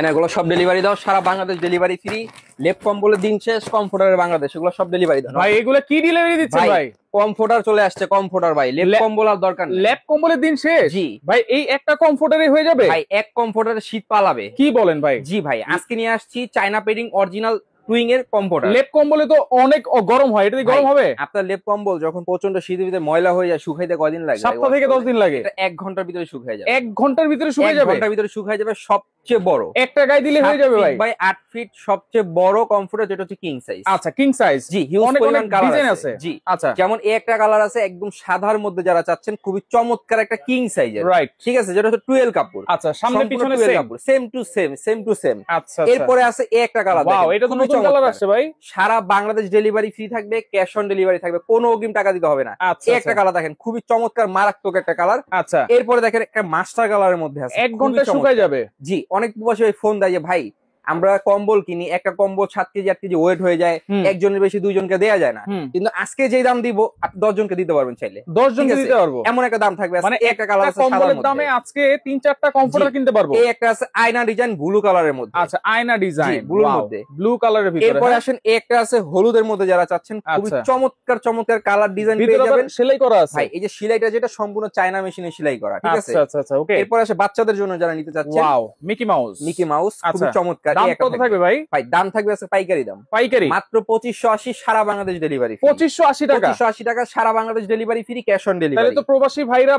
না, এগুলো সব ডেলিভারি দাও, সারা বাংলাদেশ ডেলিভারি ফ্রি। লেপ কম্বলের দিন শেষ, কমফোর্টারের বাংলাদেশ, এগুলো সব ডেলিভারি দাও ভাই। এগুলো কি ডেলিভারি দিচ্ছেন ভাই? কমফোর্টার চলে আসছে, কমফোর্টার ভাই, লেপ কম্বল আর দরকার নেই। ল্যাপ কম্বলের দিন শেষ জি ভাই, এই একটা কমফোর্টারে হয়ে যাবে ভাই, এক কমফোর্টারে শীত পালাবে। কি বলেন ভাই? জি ভাই, আজকে নিয়ে আসছি চায়না পেডিং অরিজিনাল টুইং এর কমফোর্টার। লেপ কম্বলে তো অনেক গরম হয়, এটা কি গরম হবে? আপনার লেপ কম্বল যখন প্রচন্ড শীতের ভিতরে ময়লা হয়ে যায়, শুকাইতে কয়দিন লাগে? 7 থেকে 10 দিন লাগে। এটা 1 ঘন্টার ভিতরে শুকিয়ে যাবে। 1 ঘন্টার ভিতরে শুকিয়ে যাবে? 1 ঘন্টার ভিতরে শুকিয়ে যাবে। সবচেয়ে বড় একটা গায়ে দিলে হয়ে যাবে ভাই। ভাই 8 ফিট সবচেয়ে বড় কমফোর্টার, যেটা হচ্ছে কিং সাইজ। আচ্ছা, কিং সাইজ। জি, হিউজ অনেক পরিমাণ কালার ডিজাইন আছে। আছে। জি আচ্ছা, যেমন এই একটা কালার আছে একদম সাদার মধ্যে, যারা চাচ্ছেন খুবই চমৎকার একটা কিং সাইজের, রাইট, ঠিক আছে, যেটা হচ্ছে 12 কাপড়। আচ্ছা, সামনে পিছনে সেম টু সেম। আচ্ছা, এরপরে আছে এই একটা কালার। ওয়াও, এটা তো নতুন কালার আসছে ভাই। সারা বাংলাদেশ ডেলিভারি ফ্রি থাকবে, ক্যাশ অন ডেলিভারি থাকবে, কোনো অগ্রিম টাকা দিতে হবে না। আচ্ছা, এই একটা কালার দেখেন, খুবই চমৎকার মারাত্মক একটা কালার। আচ্ছা, এরপরে দেখেন একটা মাস্টার কালারের মধ্যে আছে, 1 ঘন্টা শুকায় যাবে। জি, অনেক প্রবাসী ভাই ফোন দেয় যে ভাই আমরা কম্বল কিনি, একটা কম্বল 7 কেজি 8 কেজি ওয়েট হয়ে যায়, একজনের বেশি দুইজনকে দেয়া যায় না, কিন্তু আজকে যেই দাম দিব আপনি 10 জনকে দিতে পারবেন, চাইলে 10 জনকে দিতে পারবো, এমন একটা দাম থাকবে। মানে একটা কালার আছে কম্বলের দামে আজকে 3-4টা কমফোর্টার কিনতে পারবো। এই একটা আছে আয়না ডিজাইন ব্লু কালারের মধ্যে। আচ্ছা, আয়না ডিজাইন ব্লুর মধ্যে, ব্লু কালারের ভিতরে। এরপর আসেন এই একটা আছে হলুদের মধ্যে, যারা চাচ্ছেন খুবই চমৎকার কালার ডিজাইন পেয়ে যাবেন। সেলাই করা আছে ভাই, এই যে সেলাইটা যেটা সম্পূর্ণ চায়না মেশিনে সেলাই করা, ঠিক আছে। আচ্ছা, ওকে। এরপর আসে বাচ্চাদের জন্য যারা নিতে চাচ্ছেন, ওয়াও, মিকি মাউস। খুবই চমৎকার। দাম কত থাকবে ভাই? ভাই দাম থাকবে আছে পাইকারি দাম, মাত্র 2580, সারা বাংলাদেশ ডেলিভারি। 2580 টাকা, 2580 টাকা, সারা Bangladesh delivery free, cash on delivery. তাহলে তো প্রবাসী ভাইরা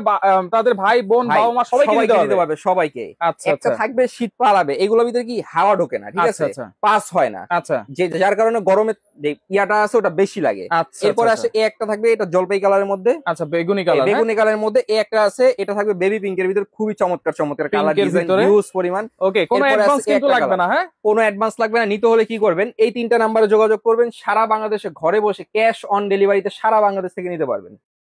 তাদের ভাই বোন বাবা মা সবাইকে দিতে পারবে, সবাইকে। আচ্ছা, একটা থাকবে শীত পালাবে, এগুলোর ভিতরে কি হাওয়া ঢোকে না, ঠিক আছে, পাস হয় না, আচ্ছা, যার কারণে গরমে ইয়াটা আছে ওটা বেশি লাগে। এরপর আসে এই একটা থাকবে, এটা জলপাই কালারের মধ্যে, আচ্ছা, বেগুনি কালারের মধ্যে। এই একটা আছে, এটা থাকবে বেবি পিঙ্কের ভিতর, খুবই চমৎকার কালার ডিজাইন, হিউজ পরিমাণ। ওকে, কোনো অ্যাডভান্স কিন্তু লাগবে না। হ্যাঁ, কোনো অ্যাডভান্স লাগবে না। নিতে হলে কি করবেন, এই 3টা নাম্বারে যোগাযোগ করবেন, সারা বাংলাদেশে ঘরে বসে ক্যাশ অন ডেলিভারিতে সারা বাংলাদেশ থেকে নিতে পারবেন।